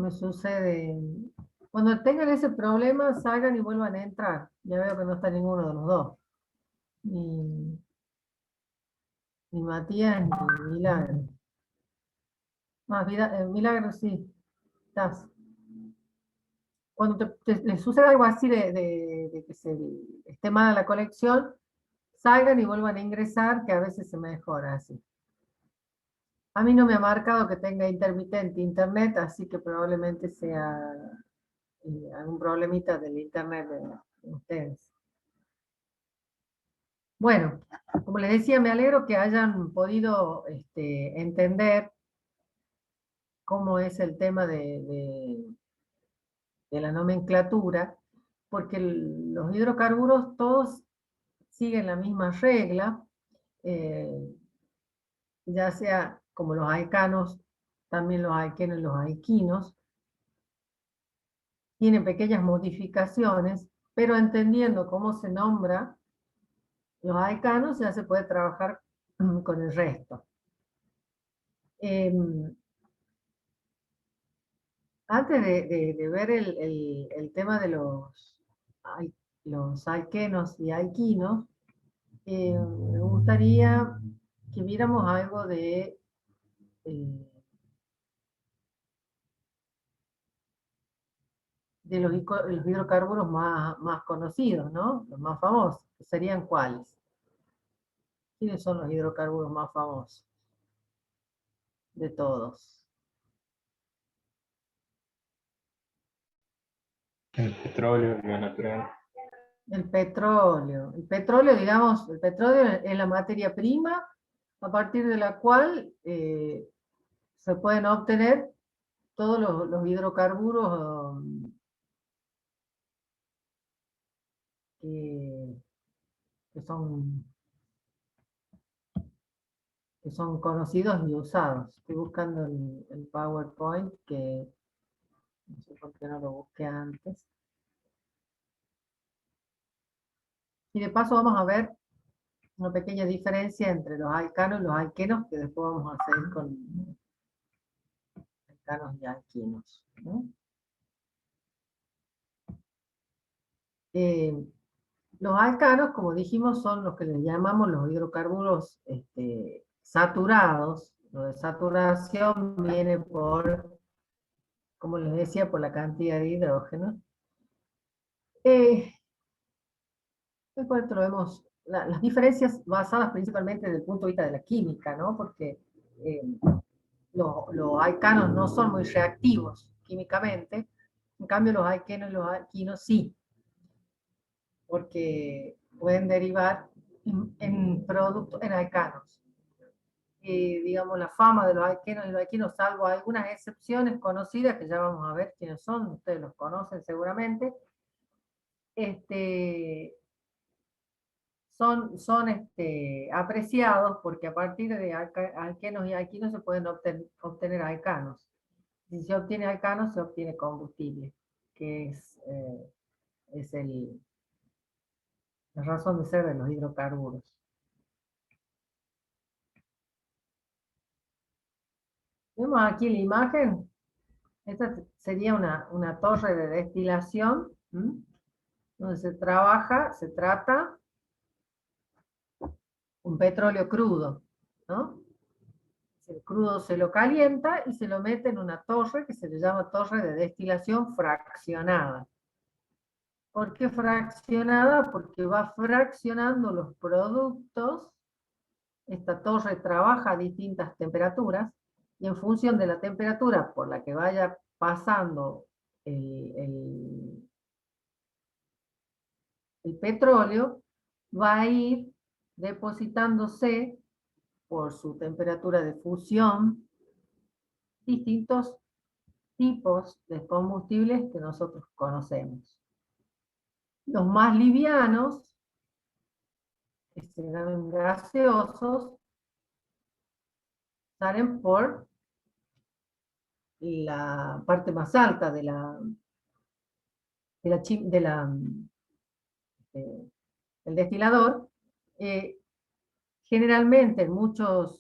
me sucede. Cuando tengan ese problema, salgan y vuelvan a entrar. Ya veo que no está ninguno de los dos. Ni, ni Matías ni Milagro. Ah, Milagro sí, estás. Cuando les sucede algo así de que se esté mala la conexión, salgan y vuelvan a ingresar, que a veces se mejora así. A mí no me ha marcado que tenga intermitente internet, así que probablemente sea algún problemita del internet de ustedes. Bueno, como les decía, me alegro que hayan podido entender cómo es el tema de la nomenclatura, porque los hidrocarburos todos siguen la misma regla, eh, ya sea como los alcanos, también los alquenos y los alquinos, tienen pequeñas modificaciones, pero entendiendo cómo se nombra los alcanos ya se puede trabajar con el resto. Antes de ver el tema de los alquenos y alquinos, me gustaría que viéramos algo eh, de los hidrocarburos más conocidos, ¿no? Los más famosos, que serían ¿cuáles? ¿Quiénes son los hidrocarburos más famosos de todos? El petróleo, el gas natural. El petróleo. El petróleo, digamos, el petróleo es la materia prima a partir de la cual se pueden obtener todos los hidrocarburos que, que son, que son conocidos y usados. Estoy buscando el PowerPoint, que no sé por qué no lo busqué antes. Y de paso vamos a ver una pequeña diferencia entre los alcanos y los alquenos, que después vamos a hacer con alcanos y alquinos, ¿no? Los alcanos, como dijimos, son los que les llamamos los hidrocarburos saturados. Lo de saturación viene por, como les decía, por la cantidad de hidrógeno. Después vemos las diferencias basadas principalmente desde el punto de vista de la química, ¿no? Porque eh, los alcanos no son muy reactivos químicamente, en cambio los alquenos y los alquinos sí, porque pueden derivar en productos, en alcanos. Digamos, la fama de los alquenos y los alquinos, salvo algunas excepciones conocidas, que ya vamos a ver quiénes son, ustedes los conocen seguramente, son apreciados porque a partir de alquenos y alquinos se pueden obtener alcanos. Si se obtiene alcanos, se obtiene combustible, que es la razón de ser de los hidrocarburos. Vemos aquí la imagen. Esta sería una torre de destilación, donde se trata un petróleo crudo, ¿no? El crudo se lo calienta y se lo mete en una torre que se le llama torre de destilación fraccionada. ¿Por qué fraccionada? Porque va fraccionando los productos. Esta torre trabaja a distintas temperaturas y en función de la temperatura por la que vaya pasando el petróleo, va a ir depositándose por su temperatura de fusión distintos tipos de combustibles que nosotros conocemos. Los más livianos, que se llaman gaseosos, salen por la parte más alta del destilador. Generalmente en muchos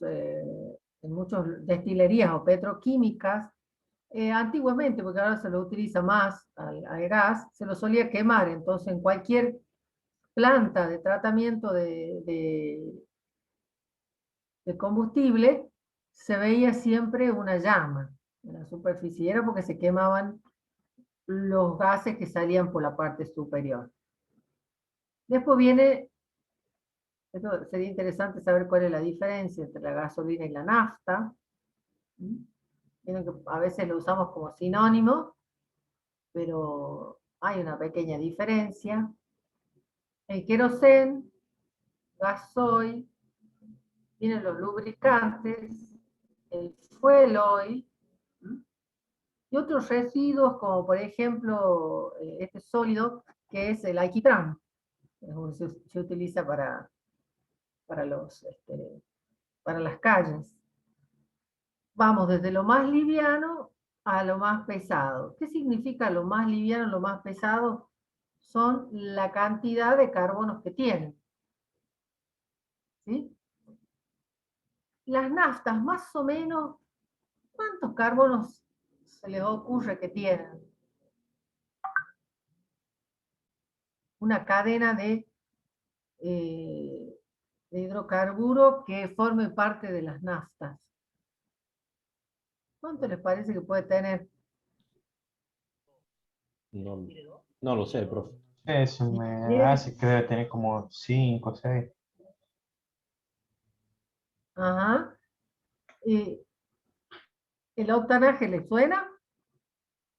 destilerías o petroquímicas Antiguamente, porque ahora se lo utiliza más al gas, se lo solía quemar, entonces en cualquier planta de tratamiento de combustible se veía siempre una llama en la superficie, era porque se quemaban los gases que salían por la parte superior. Después viene, esto sería interesante saber cuál es la diferencia entre la gasolina y la nafta. Miren que a veces lo usamos como sinónimo, pero hay una pequeña diferencia. El queroseno, gasoil, vienen los lubricantes, el fuel oil, y otros residuos como por ejemplo este sólido que es el alquitrán, se utiliza para las calles. Vamos desde lo más liviano a lo más pesado. ¿Qué significa lo más liviano, lo más pesado? Son la cantidad de carbonos que tienen. ¿Sí? Las naftas, más o menos, ¿cuántos carbonos se les ocurre que tienen? Una cadena de hidrocarburo que forme parte de las naftas. ¿Cuánto les parece que puede tener? No, no lo sé, profe. Eso me hace que debe tener como 5 o 6. Ajá. ¿El octanaje les suena?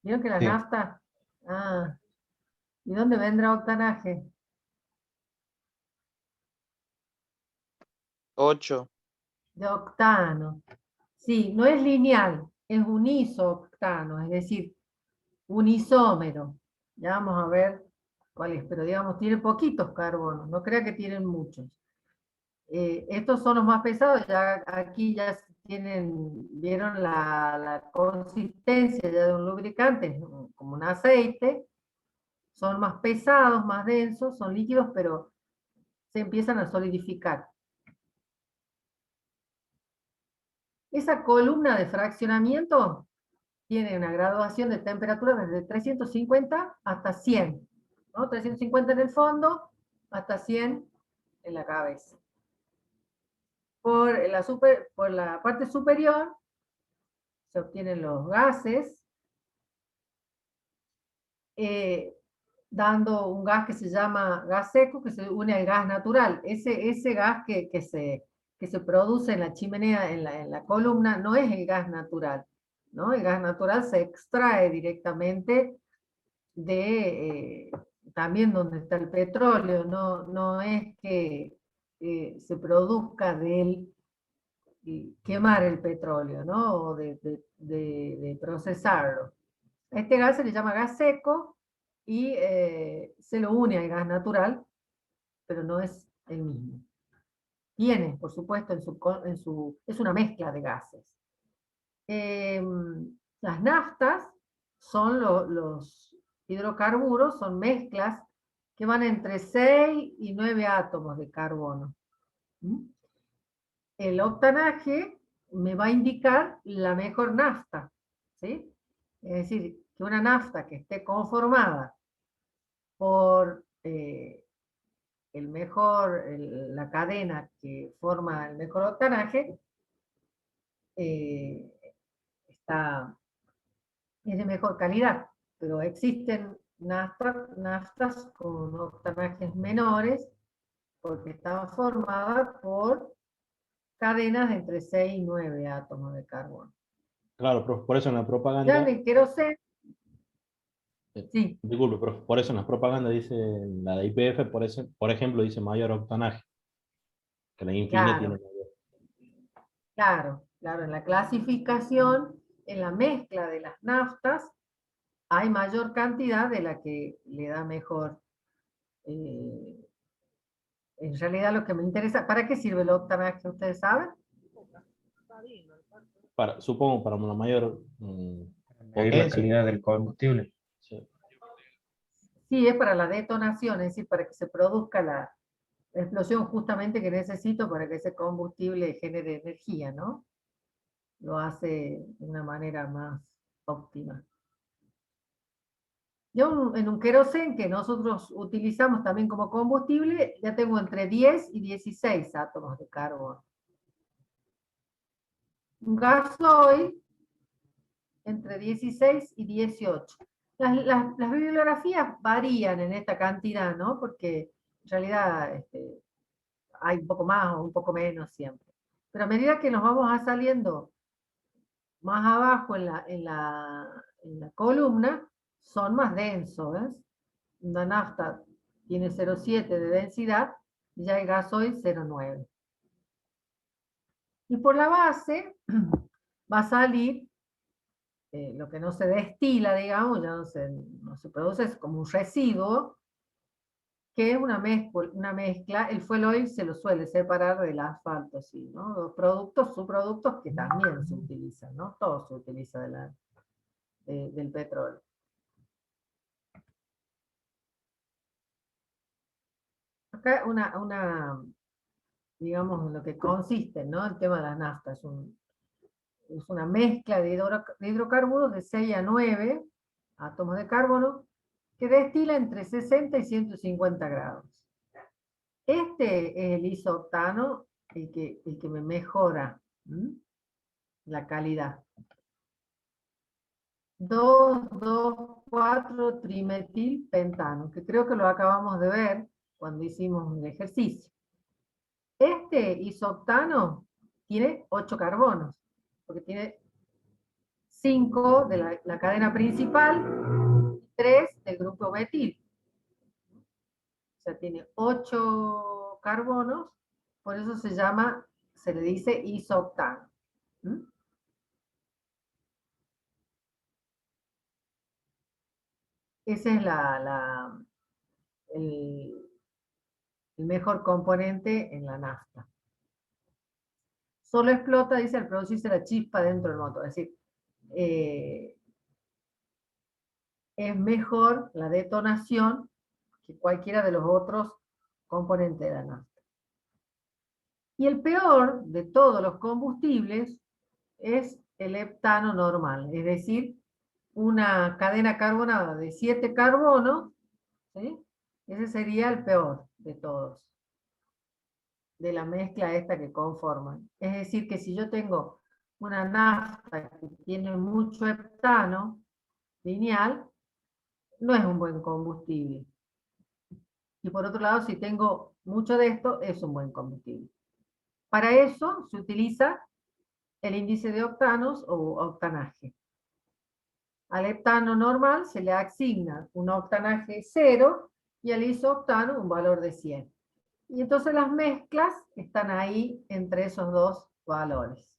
¿Vieron que las Sí. naftas? Ah, ¿y dónde vendrá octanaje? 8. De octano. Sí, no es lineal, es un isoctano, es decir, un isómero. Ya vamos a ver cuál es, pero digamos, tiene poquitos carbonos, no crea que tienen muchos. Estos son los más pesados, ya aquí ya tienen, vieron la consistencia ya de un lubricante, como un aceite, son más pesados, más densos, son líquidos, pero se empiezan a solidificar. Esa columna de fraccionamiento tiene una graduación de temperatura desde 350 hasta 100, ¿no? 350 en el fondo hasta 100 en la cabeza. Por la parte superior se obtienen los gases, dando un gas que se llama gas seco, que se une al gas natural. Ese gas que se produce en la chimenea, en la columna, no es el gas natural, ¿no? El gas natural se extrae directamente también donde está el petróleo, no es que se produzca quemar el petróleo, ¿no? O de procesarlo. A este gas se le llama gas seco y se lo une al gas natural, pero no es el mismo. Tiene, por supuesto, es una mezcla de gases. Las naftas son los hidrocarburos, son mezclas que van entre 6 y 9 átomos de carbono. El octanaje me va a indicar la mejor nafta, ¿sí? Es decir, que una nafta que esté conformada por la cadena que forma el mejor octanaje, es de mejor calidad, pero existen naftas con octanajes menores porque están formadas por cadenas de entre 6 y 9 átomos de carbono. Claro, profe, por eso en la Ya propaganda, en el queroseno, sí, disculpe, profe, por eso en las propagandas dice, la de IPF, por ejemplo, dice mayor octanaje, que la Infinia tiene claro, mayor. claro, en la clasificación, en la mezcla de las naftas, hay mayor cantidad de la que le da mejor. En realidad lo que me interesa, ¿para qué sirve el octanaje? ¿Ustedes saben? Supongo para una mayor Medir la potencia. calidad del combustible. Sí. Sí, es para la detonación, es decir, para que se produzca la explosión justamente que necesito para que ese combustible genere energía, ¿no? Lo hace de una manera más óptima. Yo en un querosén que nosotros utilizamos también como combustible, ya tengo entre 10 y 16 átomos de carbono. Un gasoil entre 16 y 18. Las bibliografías varían en esta cantidad, ¿no? Porque en realidad hay un poco más o un poco menos siempre. Pero a medida que nos vamos a saliendo más abajo en la columna, son más densos, ¿ves? La nafta tiene 0,7 de densidad, y ya el gasoil 0,9. Y por la base va a salir lo que no se destila, digamos, ya no se produce, es como un residuo, que es una mezcla. El fuel oil se lo suele separar del asfalto, sí, ¿no? Los productos, subproductos que también se utilizan, ¿no? Todo se utiliza del petróleo. Acá digamos, en lo que consiste, ¿no? El tema de las naftas es una mezcla de hidrocarburos de 6 a 9 átomos de carbono que destila entre 60 y 150 grados. Este es el isooctano, el que me mejora la calidad. 2,2,4-trimetilpentano, que creo que lo acabamos de ver cuando hicimos el ejercicio. Este isooctano tiene 8 carbonos, porque tiene 5 de la cadena principal y 3 del grupo metil. O sea, tiene 8 carbonos, por eso se le dice isooctano. Ese es el mejor componente en la nafta. Solo explota, dice, al producirse la chispa dentro del motor. Es decir, es mejor la detonación que cualquiera de los otros componentes de la nafta. Y el peor de todos los combustibles es el heptano normal, es decir, una cadena carbonada de 7 carbonos, ¿sí? Ese sería el peor de todos, de la mezcla esta que conforman. Es decir, que si yo tengo una nafta que tiene mucho heptano lineal, no es un buen combustible. Y por otro lado, si tengo mucho de esto, es un buen combustible. Para eso se utiliza el índice de octanos o octanaje. Al heptano normal se le asigna un octanaje 0 y al isooctano un valor de 100. Y entonces las mezclas están ahí entre esos dos valores.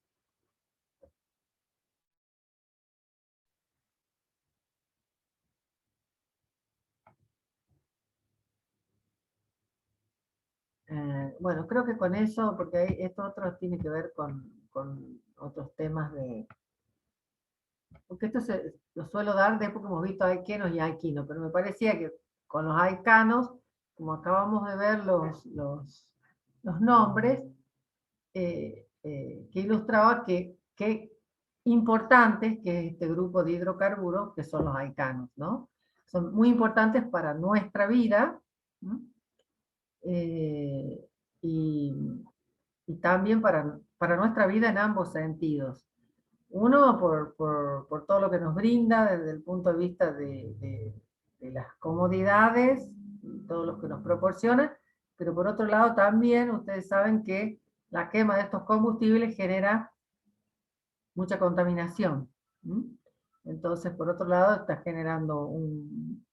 Bueno, creo que con eso, porque esto otro tiene que ver con otros temas porque esto lo suelo dar después que hemos visto alquenos y alquinos, pero me parecía que con los alcanos, como acabamos de ver los nombres, que ilustraba qué importantes que es este grupo de hidrocarburos que son los alcanos, ¿no? Son muy importantes para nuestra vida, y también para nuestra vida en ambos sentidos. Uno, por todo lo que nos brinda desde el punto de vista de las comodidades, todo lo que nos proporciona, pero por otro lado también ustedes saben que la quema de estos combustibles genera mucha contaminación. Entonces, por otro lado, está generando un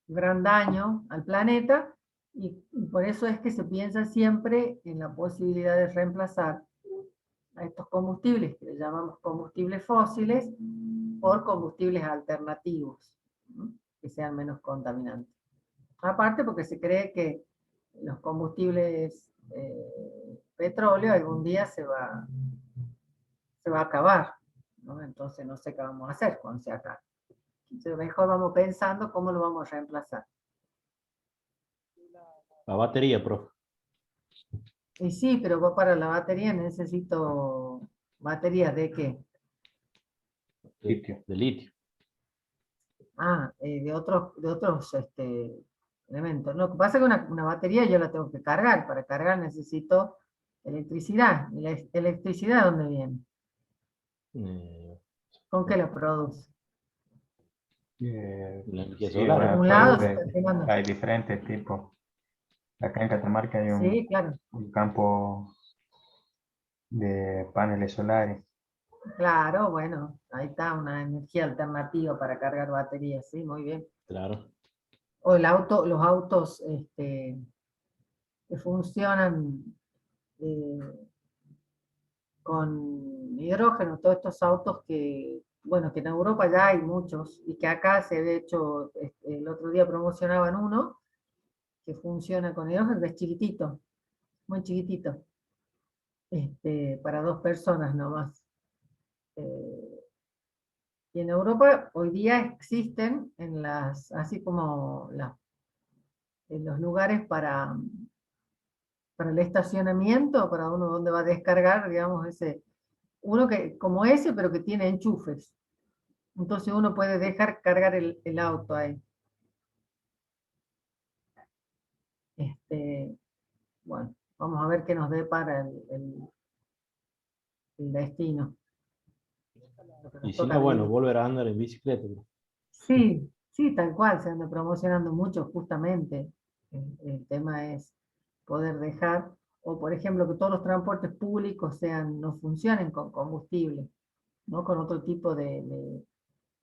gran daño al planeta, y por eso es que se piensa siempre en la posibilidad de reemplazar a estos combustibles, que le llamamos combustibles fósiles, por combustibles alternativos, que sean menos contaminantes. Aparte porque se cree que los combustibles petróleo algún día se va a acabar, ¿no? Entonces no sé qué vamos a hacer cuando se acabe. Entonces mejor vamos pensando cómo lo vamos a reemplazar. La batería, profe. Y sí, pero para la batería necesito baterías ¿de qué? litio. de litio. De otros elementos. Lo que pasa es que una batería yo la tengo que cargar. Para cargar necesito electricidad. ¿Y la electricidad dónde viene? Eh, ¿Con qué la produce? la energía Sí, solar. bueno, Un pues lado se está quemando. hay diferentes tipos. Acá en Catamarca hay Sí, claro. un campo de paneles solares. Claro, bueno, ahí está una energía alternativa para cargar baterías, sí, muy bien. Claro. O los autos que funcionan eh, con hidrógeno, todos estos autos que, bueno, que en Europa ya hay muchos, y que acá se de hecho, el otro día promocionaban uno, que funciona con hidrógeno, que es chiquitito, muy chiquitito, para 2 personas nomás. Y en Europa hoy día existen así como en los lugares para el estacionamiento, para uno donde va a descargar, digamos, uno que, como ese, pero que tiene enchufes. Entonces uno puede dejar cargar el auto ahí. Bueno, vamos a ver qué nos depara el destino. Lo que Y nos si toca no, bueno, vivir. volver a andar en bicicleta. Sí, sí, tal cual, se anda promocionando mucho justamente. El tema es poder dejar, o por ejemplo, que todos los transportes públicos no funcionen con combustible, ¿no? Con otro tipo de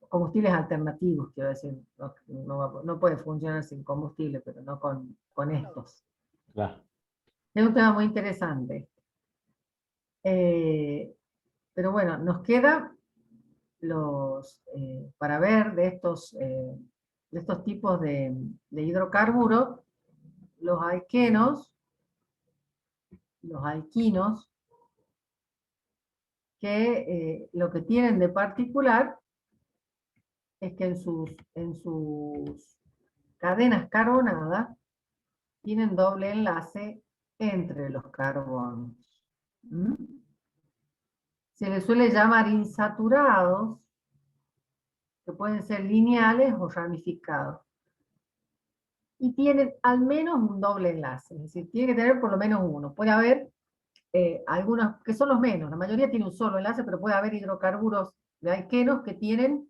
combustibles alternativos, quiero decir. No puede funcionar sin combustible, pero no con estos. Claro. Es un tema muy interesante. Pero bueno, nos queda para ver de estos tipos de hidrocarburos, los alquenos, los alquinos, que lo que tienen de particular es que en sus cadenas carbonadas tienen doble enlace entre los carbonos. ¿Mm? Se les suele llamar insaturados, que pueden ser lineales o ramificados. Y tienen al menos un doble enlace, es decir, tiene que tener por lo menos uno. Puede haber algunos, que son los menos, la mayoría tiene un solo enlace, pero puede haber hidrocarburos de alquenos que tienen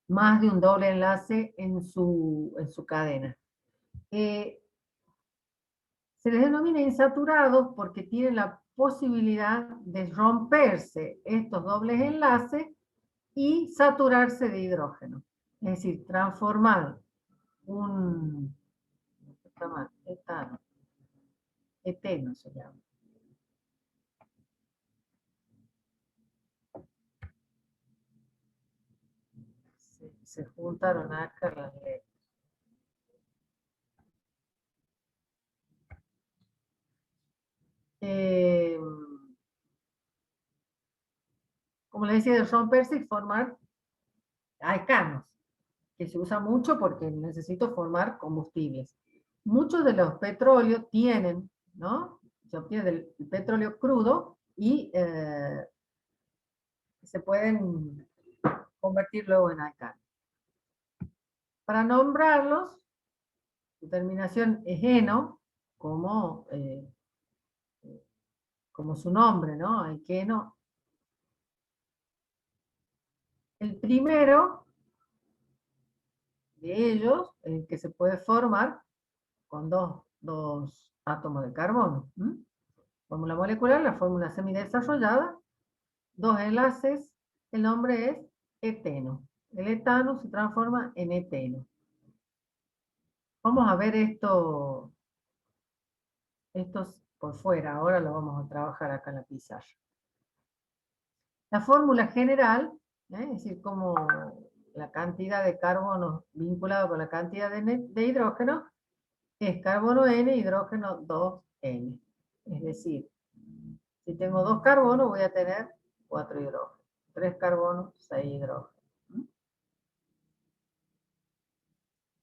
más de un doble enlace en su cadena. Se les denomina insaturados porque tienen la posibilidad de romperse estos dobles enlaces y saturarse de hidrógeno. Es decir, transformar un eteno se llama. Se juntaron acá las letras. Como les decía, de romperse y formar alcanos, que se usa mucho porque necesito formar combustibles. Muchos de los petróleos tienen, ¿no? Se obtiene del petróleo crudo y se pueden convertir luego en alcanos. Para nombrarlos, su terminación es eno, como su nombre, ¿no? Alqueno. El primero de ellos, el que se puede formar con dos átomos de carbono. Fórmula molecular, la fórmula semidesarrollada, dos enlaces, el nombre es eteno. El etano se transforma en eteno. Vamos a ver estos por fuera, ahora lo vamos a trabajar acá en la pizarra. La fórmula general, es decir, como la cantidad de carbono vinculado con la cantidad de hidrógeno, es carbono N, hidrógeno 2N. Es decir, si tengo 2 carbonos, voy a tener 4 hidrógenos. 3 carbonos, 6 hidrógenos.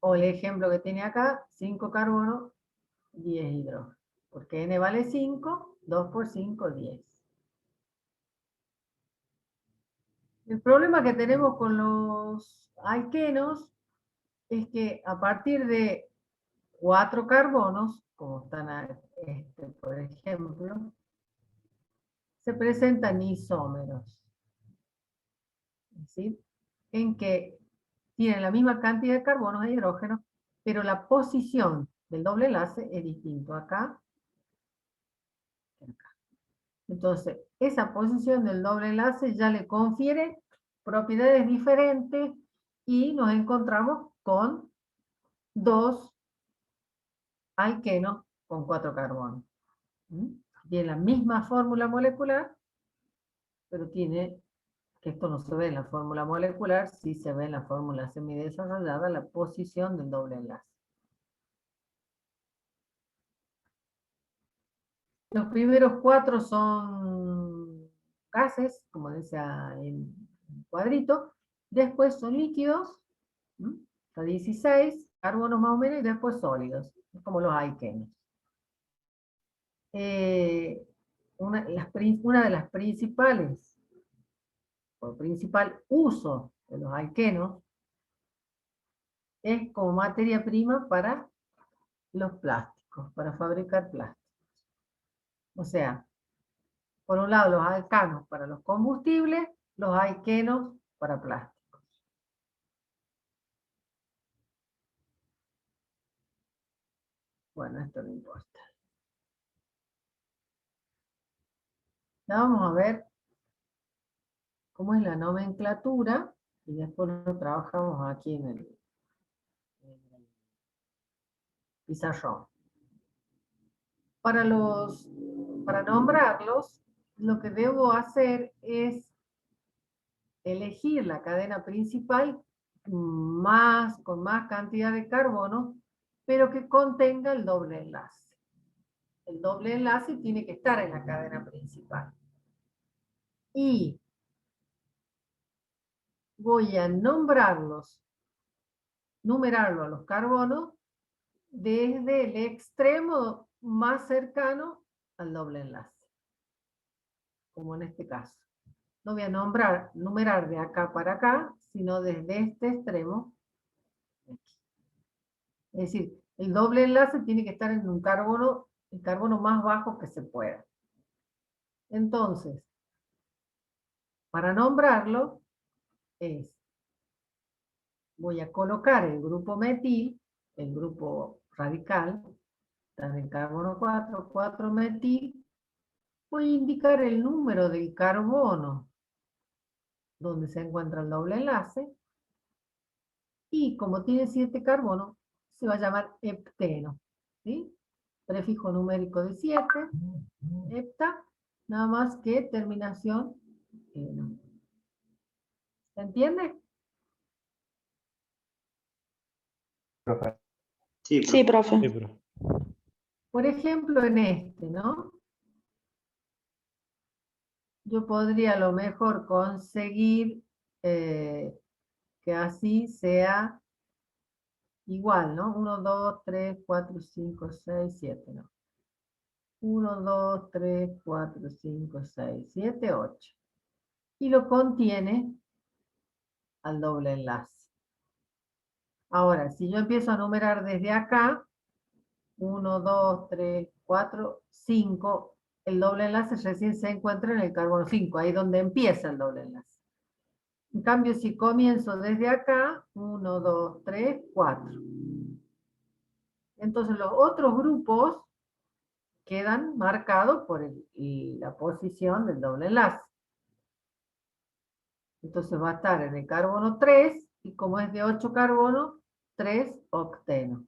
O el ejemplo que tiene acá, 5 carbonos, 10 hidrógenos. Porque N vale 5, 2 por 5, 10. El problema que tenemos con los alquenos es que a partir de 4 carbonos, como están por ejemplo, se presentan isómeros. Es decir, en que tienen la misma cantidad de carbonos e hidrógenos, pero la posición del doble enlace es distinto acá que acá. Entonces, esa posición del doble enlace ya le confiere propiedades diferentes y nos encontramos con 2 alquenos con 4 carbonos. Tiene la misma fórmula molecular, pero tiene, que esto no se ve en la fórmula molecular, sí se ve en la fórmula semidesarrollada, la posición del doble enlace. Los primeros 4 son gases, como dice en el cuadrito, después son líquidos, hasta 16 carbonos más o menos, y después sólidos, como los alquenos. Una de las principales, o principal uso de los alquenos, es como materia prima para los plásticos, para fabricar plásticos. O sea, por un lado los alcanos para los combustibles, los alquenos para plásticos. Bueno, esto no importa. Ya vamos a ver cómo es la nomenclatura y después lo trabajamos aquí en el pizarrón. Para nombrarlos, lo que debo hacer es elegir la cadena principal con más cantidad de carbono, pero que contenga el doble enlace. El doble enlace tiene que estar en la cadena principal. Y voy a numerarlo a los carbonos desde el extremo más cercano al doble enlace, como en este caso. No voy a numerar de acá para acá, sino desde este extremo aquí. Es decir, el doble enlace tiene que estar en el carbono más bajo que se pueda. Entonces, para nombrarlo, voy a colocar el grupo metil, el grupo radical, está en el carbono 4, 4-metil, voy a indicar el número del carbono donde se encuentra el doble enlace, y como tiene 7 carbonos, se va a llamar hepteno, ¿sí? Prefijo numérico de 7, hepta, nada más que terminación eno. ¿Se entiende? Profe. Sí, profe. Sí, pero Por ejemplo, en este, ¿no? Yo podría a lo mejor conseguir que así sea igual, ¿no? 1, 2, 3, 4, 5, 6, 7, ¿no? 1, 2, 3, 4, 5, 6, 7, 8. Y lo contiene al doble enlace. Ahora, si yo empiezo a numerar desde acá, 1, 2, 3, 4, 5, el doble enlace recién se encuentra en el carbono 5, ahí donde empieza el doble enlace. En cambio, si comienzo desde acá, 1, 2, 3, 4. Entonces los otros grupos quedan marcados por la posición del doble enlace. Entonces va a estar en el carbono 3, y como es de 8 carbonos, 3 octenos.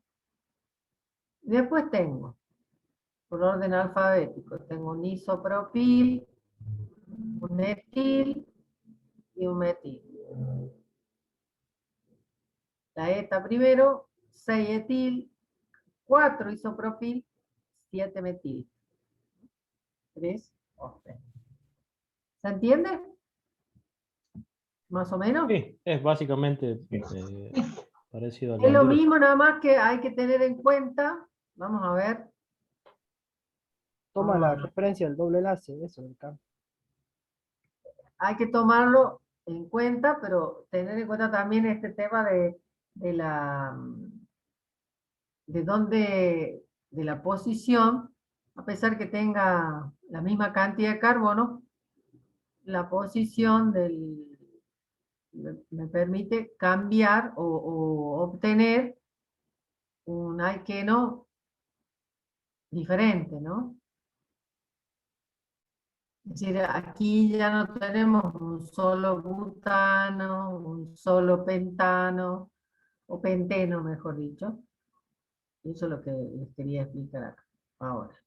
Después tengo, por orden alfabético, tengo un isopropil, un etil y un metil. La eta primero, 6 etil, 4 isopropil, 7 metil, 3 octenos. ¿Se entiende? ¿Más o menos? sí, es básicamente Sí. parecido al Es lo Honduras. mismo, nada más que hay que tener en cuenta, vamos a ver. Toma la referencia del doble enlace, eso del campo. Hay que tomarlo en cuenta, pero tener en cuenta también este tema de la de dónde, de la posición, a pesar que tenga la misma cantidad de carbono, la posición me permite cambiar o obtener un alqueno diferente, ¿no? Es decir, aquí ya no tenemos un solo butano, un solo pentano, o penteno, mejor dicho. Y eso es lo que les quería explicar acá, ahora.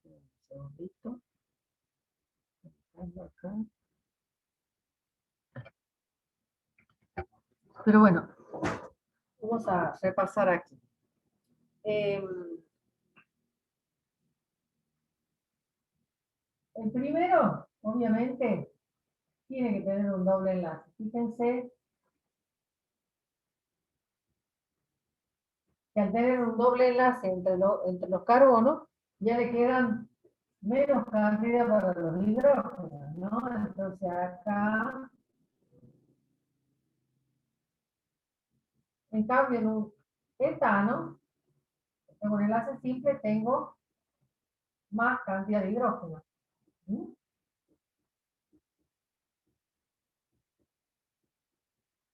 Un segundito. Acá. Pero bueno, vamos a repasar aquí. El primero, obviamente, tiene que tener un doble enlace. Fíjense que al tener un doble enlace entre los carbonos, ya le quedan menos cantidad para los hidrógenos, ¿no? Entonces acá, en cambio, en un etano, tengo un enlace simple, tengo más cantidad de hidrógeno. ¿Mm?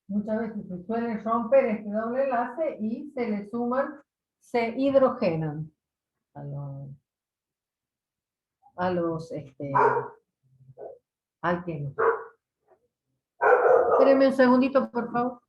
Muchas veces se suele romper este doble enlace y se le suman, se hidrogenan a los alquenos. Espérenme un segundito, por favor.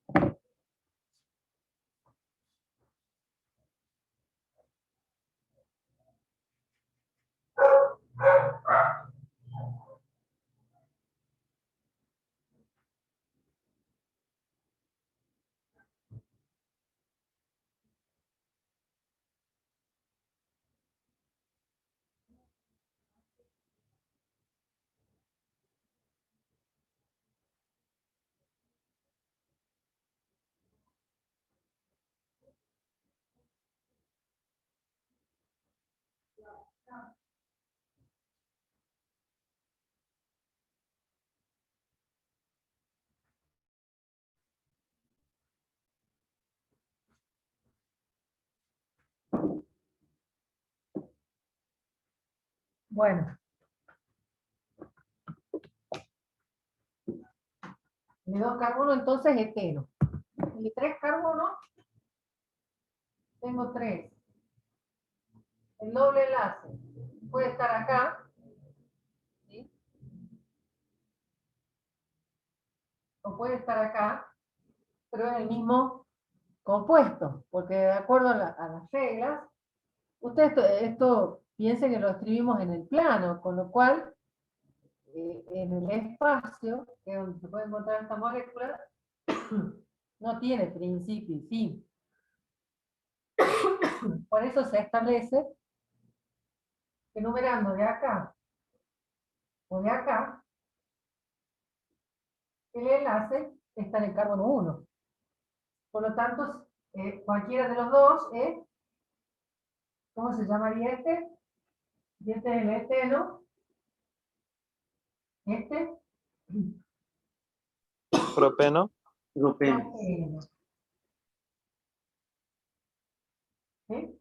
Bueno. De 2 carbonos, entonces eteno. Y de 3 carbonos, tengo 3. El doble enlace puede estar acá, ¿sí? O puede estar acá, pero es el mismo compuesto, porque de acuerdo a las reglas, ustedes esto piensen que lo escribimos en el plano, con lo cual en el espacio, que es donde se puede encontrar esta molécula, no tiene principio y fin. Por eso se establece que numerando de acá o de acá, el enlace está en el carbono 1. Por lo tanto, cualquiera de los dos es, ¿cómo se llamaría este? Y este es el eteno. Este. Propeno. Propeno. ¿Sí?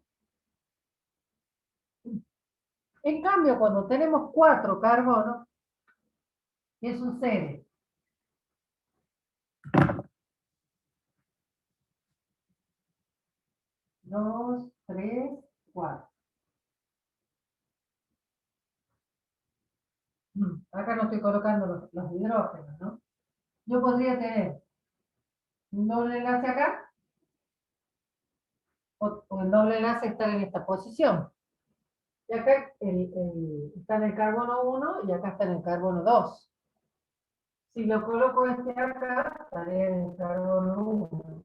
En cambio, cuando tenemos 4 carbonos, ¿qué sucede? Dos, tres, 4. Acá no estoy colocando los hidrógenos, ¿no? Yo podría tener un doble enlace acá, o el doble enlace estar en esta posición. Y acá está en el carbono 1 y acá está en el carbono 2. Si lo coloco este acá, estaría en el carbono 1.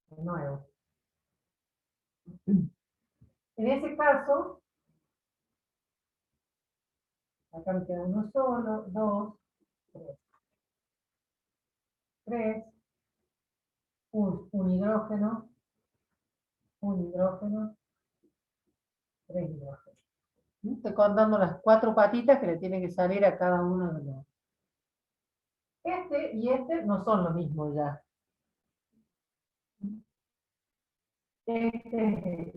De nuevo. En ese caso, acá me queda uno solo, 2, 3. 3, un hidrógeno, 3 hidrógenos. Estoy contando las 4 patitas que le tienen que salir a cada uno de los Este y este no son lo mismo ya. Este es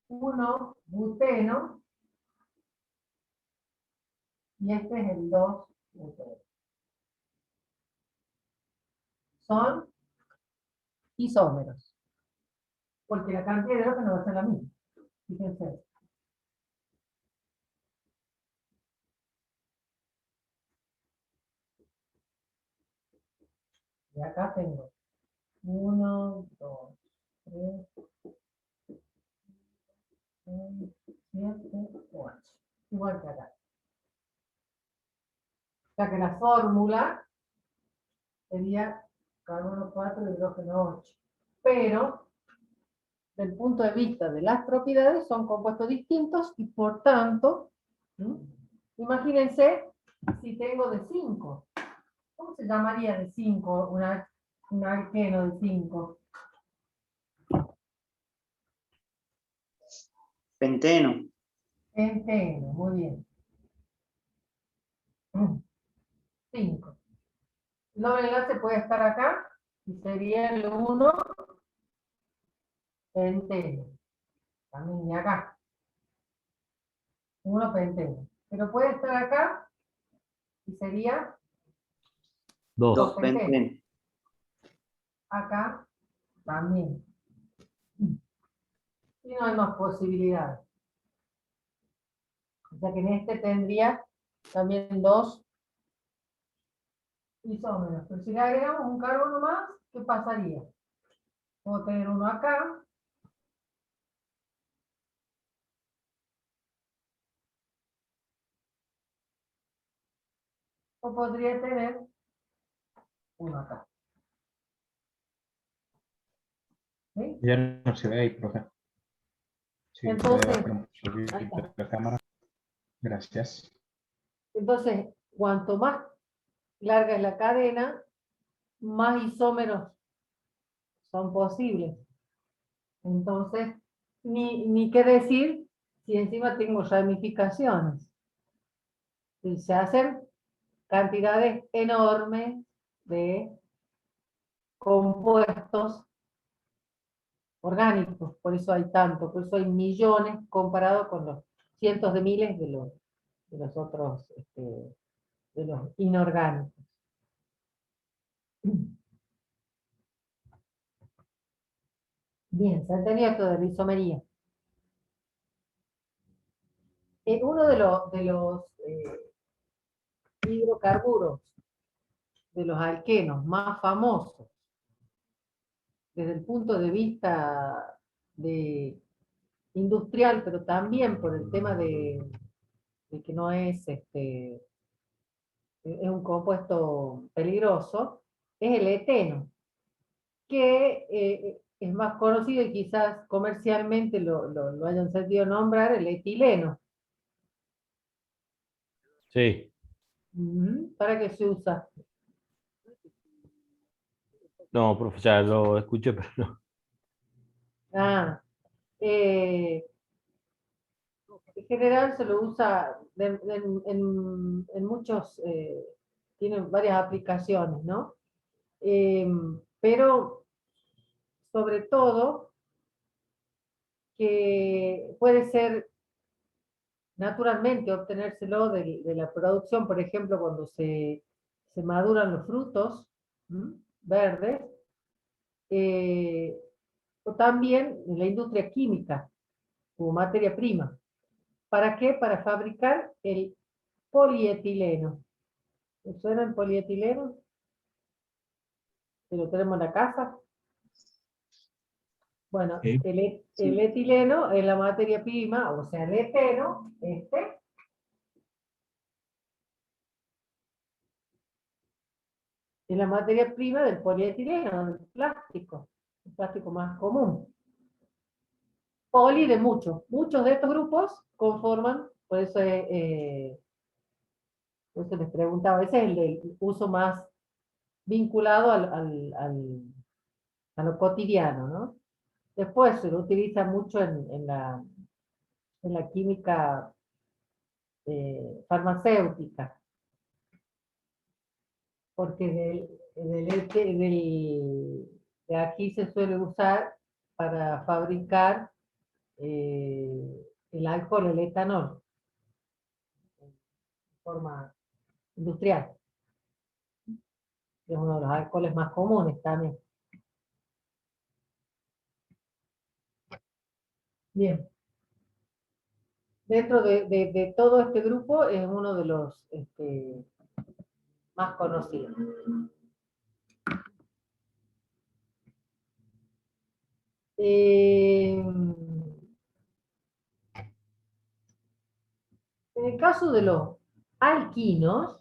1-buteno y este es el 2-buteno. Son isómeros, porque la cantidad de hidrógeno va a ser la misma. Fíjense. Y acá tengo 1, 2, 3, 6, 7, 8. Igual que acá. O sea que la fórmula sería carbono 4, hidrógeno 8. Pero, desde el punto de vista de las propiedades, son compuestos distintos y por tanto, imagínense si tengo de 5. ¿Cómo se llamaría de 5 un alqueno de 5? Penteno. Penteno, muy bien. 5. El doble enlace puede estar acá y sería el 1 penteno. También y acá. 1 penteno. Pero puede estar acá y sería 2. 2 penteno. penteno. Acá también. Y no hay más posibilidades. O sea que en este tendría también 2 isómeros. Pero si le agregamos un carbono más, ¿qué pasaría? Puedo tener uno acá. O podría tener uno acá. ¿Sí? Ya no se ve ahí, profe. Sí, Entonces, subir ahí está. la cámara. Gracias. Entonces, cuanto más larga es la cadena, más isómeros son posibles. Entonces, ni qué decir si encima tengo ramificaciones. Y se hacen cantidades enormes de compuestos orgánicos, por eso hay tanto, por eso hay millones comparado con los cientos de miles de los otros, de los inorgánicos. Bien, se ha entendido esto de la isomería. Uno de los hidrocarburos, de los alquenos más famosos, desde el punto de vista de industrial, pero también por el tema de que no es, es un compuesto peligroso, es el eteno, que es más conocido y quizás comercialmente lo hayan sentido nombrar, el etileno. Sí. ¿Para qué se usa? No, profe, ya lo escuché, pero no. Ah, en general se lo usa en muchos, tienen varias aplicaciones, ¿no? Pero sobre todo que puede ser naturalmente obtenérselo de la producción, por ejemplo, cuando se maduran los frutos verdes, eh, o también en la industria química como materia prima. ¿Para qué? Para fabricar el polietileno. ¿Les suena el polietileno? Que lo tenemos en la casa. Bueno, Sí. el etileno es la materia prima, o sea, el eteno, es la materia prima del polietileno, del plástico, el plástico más común. Poli de muchos de estos grupos conforman, por eso les preguntaba, ese es el del uso más vinculado a lo cotidiano, ¿no? Después se lo utiliza mucho en la química farmacéutica. porque de aquí se suele usar para fabricar el alcohol, el etanol, en forma industrial, que es uno de los alcoholes más comunes también. Bien. Dentro de todo este grupo es uno de los más conocidos. En el caso de los alquinos,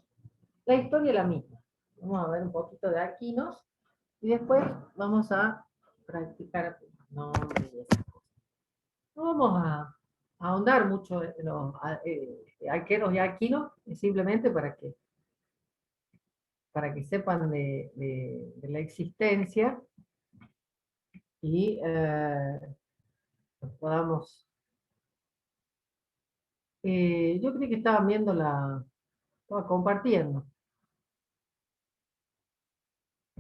la historia es la misma. Vamos a ver un poquito de alquinos y después vamos a practicar nombres y esas cosas. No vamos a ahondar mucho en los alquenos y alquinos, simplemente para que sepan de la existencia y podamos... yo creí que estaban viendo estaba compartiendo.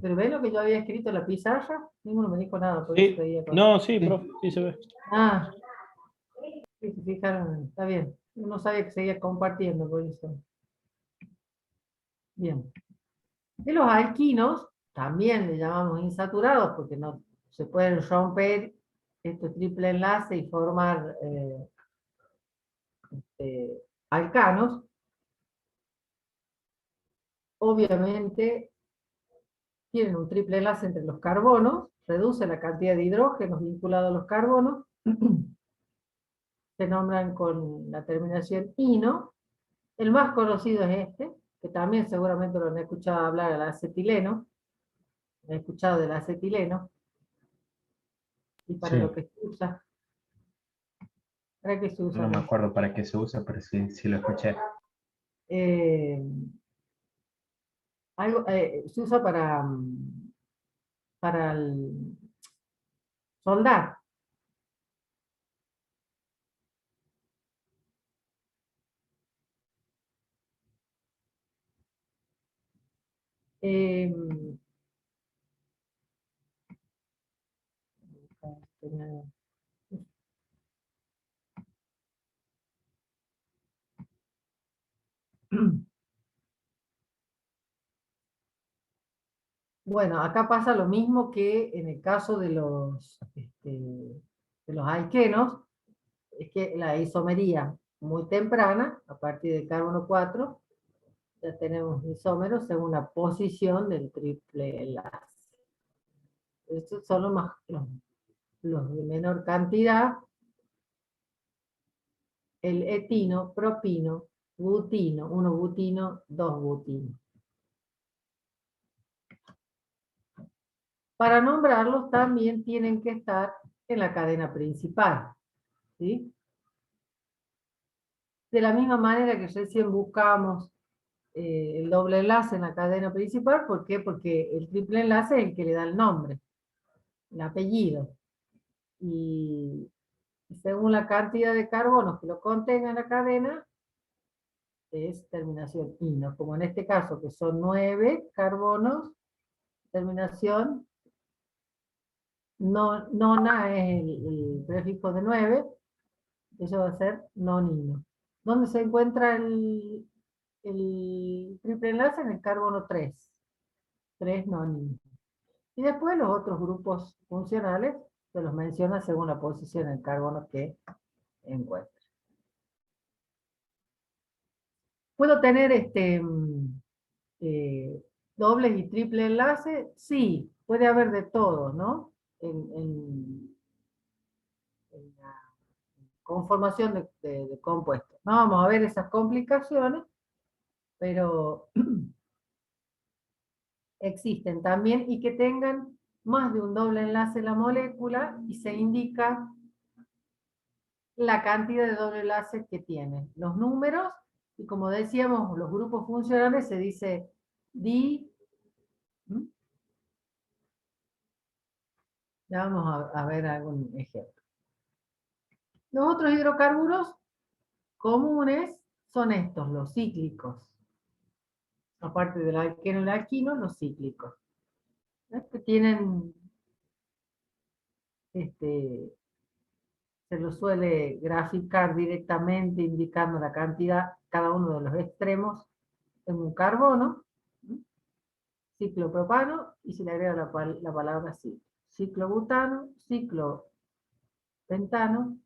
Pero ¿ven lo que yo había escrito en la pizarra? Ninguno me dijo nada, por eso Sí, pedía con... no, sí, profe, sí se ve. Ah, sí, se fijaron, está bien. No sabía que seguía compartiendo, por eso. Bien. De los alquinos, también le llamamos insaturados, porque no se pueden romper este triple enlace y formar alcanos. Obviamente tienen un triple enlace entre los carbonos, reduce la cantidad de hidrógenos vinculados a los carbonos, se nombran con la terminación ino. El más conocido es este, que también seguramente lo han escuchado hablar, el acetileno. He escuchado del acetileno. Y para lo Sí, que se usa. ¿Para qué se usa? no me acuerdo para qué se usa, pero sí, sí lo escuché. Eh, se usa para soldar. Eh, bueno, acá pasa lo mismo que en el caso de los alquenos, es que la isomería muy temprana, a partir del carbono 4, ya tenemos isómeros según la posición del triple enlace. Estos son los de menor cantidad, el etino, propino, butino, 1 butino, 2 butino. Para nombrarlos también tienen que estar en la cadena principal, ¿sí? De la misma manera que recién buscamos el doble enlace en la cadena principal, ¿por qué? Porque el triple enlace es el que le da el nombre, el apellido. Y según la cantidad de carbonos que lo contenga en la cadena, es terminación ino, como en este caso, que son 9 carbonos, terminación nona es el prefijo de 9, eso va a ser nonino. ¿Dónde se encuentra el triple enlace? En el carbono 3, 3 nonino. Y después los otros grupos funcionales se los menciona según la posición del carbono que encuentra. ¿Puedo tener eh, dobles y triple enlace? Sí, puede haber de todo, ¿no? En la conformación de compuestos. No vamos a ver esas complicaciones, pero existen también y que tengan más de un doble enlace en la molécula y se indica la cantidad de doble enlaces que tiene. Los números, y como decíamos, los grupos funcionales se dice di. Ya vamos a ver algún ejemplo. Los otros hidrocarburos comunes son estos, los cíclicos. aparte del alqueno y el alquino, los cíclicos. Que tienen, se los suele graficar directamente indicando la cantidad, cada uno de los extremos en un carbono, ciclopropano, y se le agrega la palabra ciclo. Ciclobutano, ciclopentano,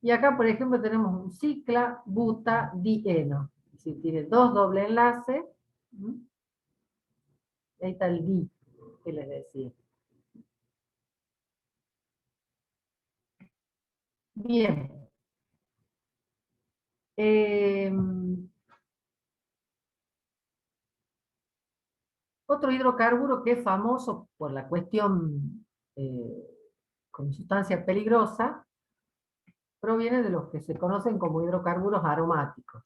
y acá, por ejemplo, tenemos un cicla-buta-dieno. Es decir, tiene dos doble enlaces. Ahí está el di, que les decía. Bien. Otro hidrocarburo que es famoso por la cuestión como sustancia peligrosa proviene de los que se conocen como hidrocarburos aromáticos,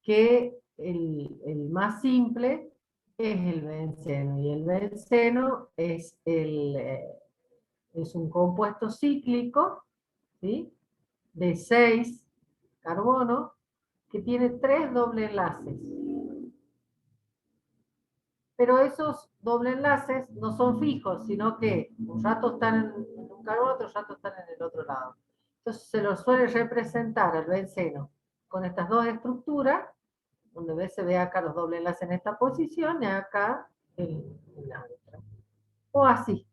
que el más simple es el benceno, y el benceno es un compuesto cíclico, ¿sí?, de 6 carbonos que tiene 3 doble enlaces. Pero esos doble enlaces no son fijos, sino que un rato están en un carbono, otro rato están en el otro lado. Entonces se lo suele representar al benceno con estas dos estructuras, donde se ve acá los doble enlaces en esta posición y acá en la otra. O así.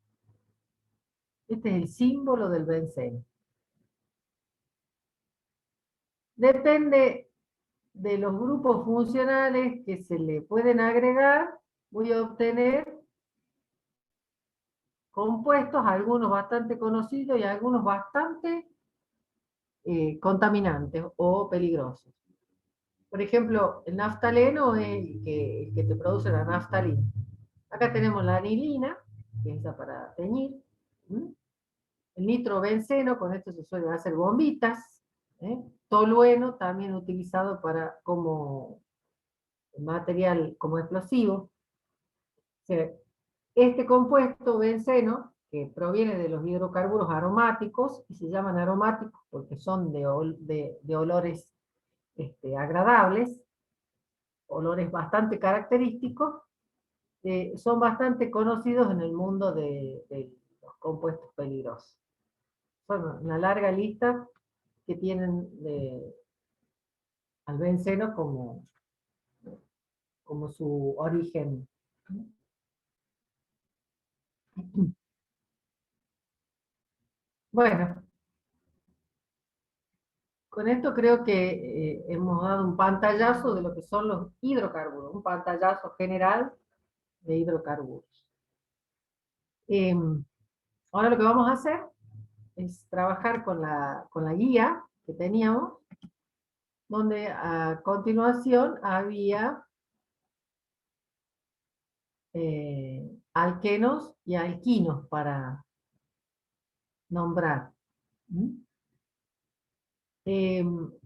Este es el símbolo del benceno. Depende de los grupos funcionales que se le pueden agregar, voy a obtener compuestos, algunos bastante conocidos y algunos bastante contaminantes o peligrosos. Por ejemplo, el naftaleno es el que te produce la naftalina. Acá tenemos la anilina, que es esa para teñir. El nitrobenceno, con esto se suelen hacer bombitas. Tolueno, también utilizado como material, como explosivo. Este compuesto benceno, que proviene de los hidrocarburos aromáticos, y se llaman aromáticos porque son de olores agradables, olores bastante característicos, son bastante conocidos en el mundo de los compuestos peligrosos. Son una larga lista que tienen al benceno como su origen. Bueno, con esto creo que hemos dado un pantallazo de lo que son los hidrocarburos, un pantallazo general de hidrocarburos. Ahora lo que vamos a hacer es trabajar con la guía que teníamos, donde a continuación había alquenos y alquinos para nombrar.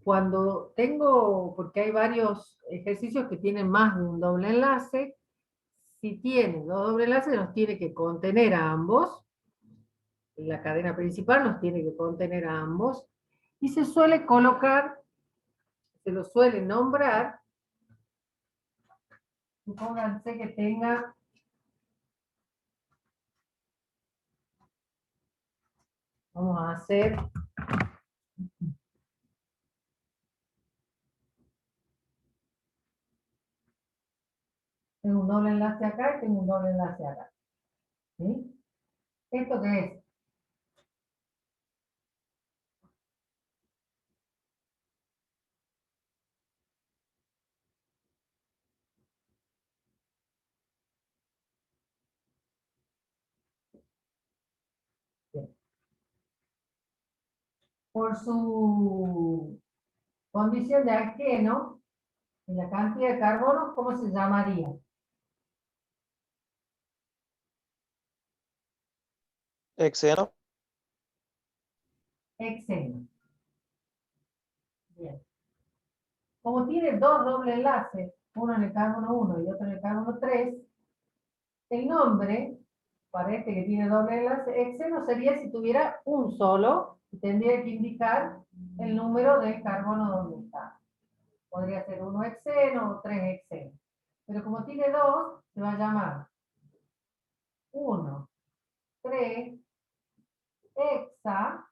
Cuando tengo, porque hay varios ejercicios que tienen más de un doble enlace, si tiene dos doble enlaces los tiene que contener a ambos, la cadena principal los tiene que contener a ambos, y se suele colocar, se lo suele nombrar, supónganse que tenga vamos a hacer tengo un doble enlace acá y tengo un doble enlace acá. ¿Sí? ¿Esto qué es? Bien. Por su condición de alqueno, en la cantidad de carbono, ¿cómo se llamaría? Hexeno. Hexeno. Bien. Como tiene dos doble enlaces, uno en el carbono 1 y otro en el carbono 3, el nombre para este que tiene doble enlace, hexeno, sería si tuviera un solo, y tendría que indicar el número de carbono donde está. Podría ser 1 hexeno o 3 hexeno. Pero como tiene 2, se va a llamar 1, 3, hexa,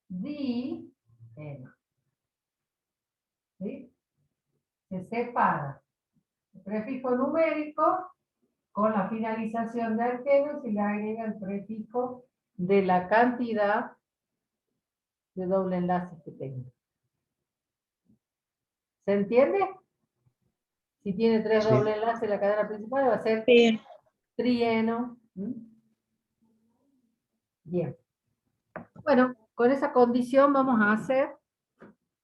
di, eno. ¿Sí? Se separa el prefijo numérico con la finalización de alquenos y le agrega el prefijo de la cantidad de doble enlaces que tenga. ¿Se entiende? Si tiene 3 Sí. doble enlaces en la cadena principal, va a ser Sí. trieno. ¿Mm? Bien. Bueno, con esa condición vamos a hacer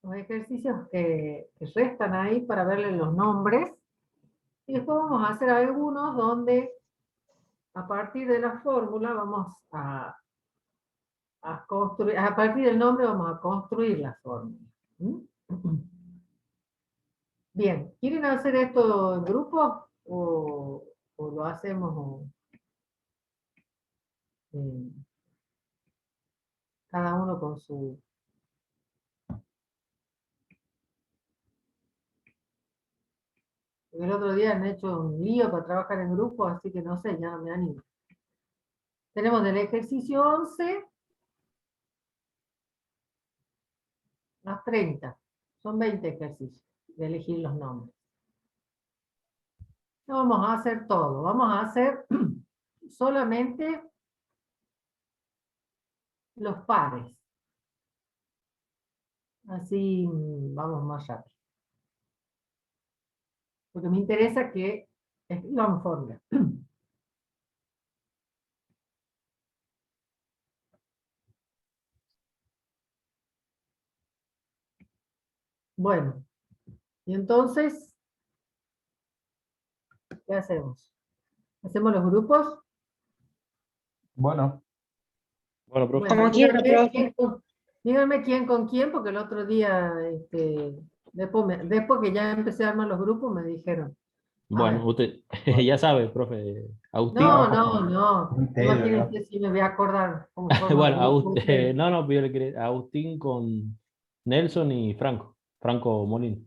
los ejercicios que restan ahí para verle los nombres. Y después vamos a hacer algunos donde a partir de la fórmula vamos a construir, a partir del nombre vamos a construir la fórmula. ¿Mm? Bien, ¿quieren hacer esto en grupo o lo hacemos cada uno con su... El otro día han hecho un lío para trabajar en grupo, así que no sé, ya no me animo. Tenemos del ejercicio 11 a 30. Son 20 ejercicios de elegir los nombres. No vamos a hacer todo, vamos a hacer solamente los pares. Así vamos más rápido. Porque me interesa que escribamos fórmula. Bueno, y entonces, ¿qué hacemos? ¿Hacemos los grupos? Bueno, Bueno, profe. Como quiera, profe. Díganme quién con quién, porque el otro día, después que ya empecé a armar los grupos, me dijeron. Bueno, ver. usted ya sabe, profe. Agustín. No, como no. un tello, ¿no? Imagínense si me voy a acordar cómo forman Bueno, los grupos ustedes. no, no, yo le quería Agustín con Nelson y Franco. Franco Molina.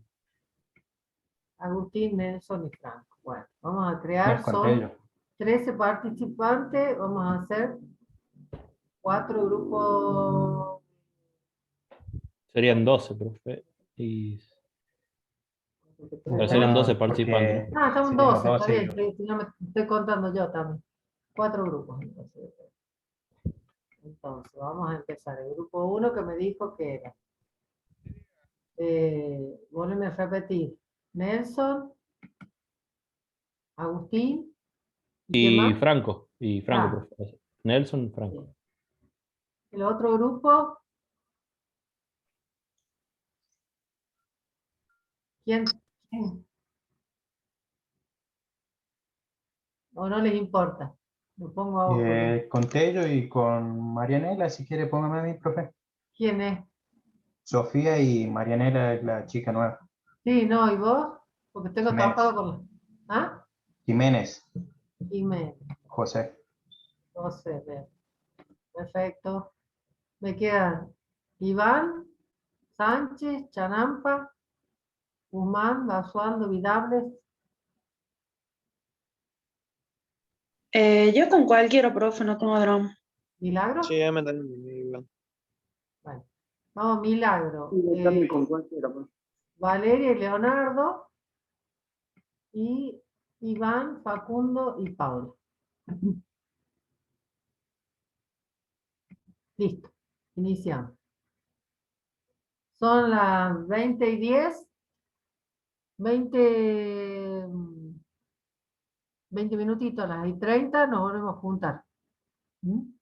Agustín, Nelson y Franco. Bueno, vamos a No crear, es con son tello. 13 participantes, vamos a hacer 4 grupos. Serían 12, profe. Y Tres, serían 12 Ah, participantes, porque ¿no? Ah, estamos seríamos 12, está 12. bien, si no me estoy contando yo también. 4 grupos, entonces. Entonces, vamos a empezar. El grupo 1 que me dijo que era. Vuelven a repetir. Nelson, Agustín, ¿y quién Y más? Franco. Y Franco, Franco. profe. Nelson, Franco. Bien. El otro grupo, ¿quién? ¿Quién? ¿O no les importa? Lo pongo a vos porque... Con Tello y con Marianela, si quiere póngame a mí, profe. ¿Quién es? Sofía y Marianela es la chica nueva. Sí, no, ¿y vos? Porque tengo Jiménez. tapado con los... ¿Ah? Jiménez, Jiménez, José. José, bien. Perfecto. Me quedan Iván, Sánchez, Chanampa, Guzmán, Basualdo, Vidables. Yo con cualquiera, profe, no tengo drama. ¿Milagro? Sí, me también igual. Bueno, vamos, Milagro. Yo también con cualquiera, pues. Valeria y Leonardo. Y Iván, Facundo y Paula. Listo. Iniciamos. Son las 20:10. 20 minutitos, a las 30 nos volvemos a juntar. ¿Mm?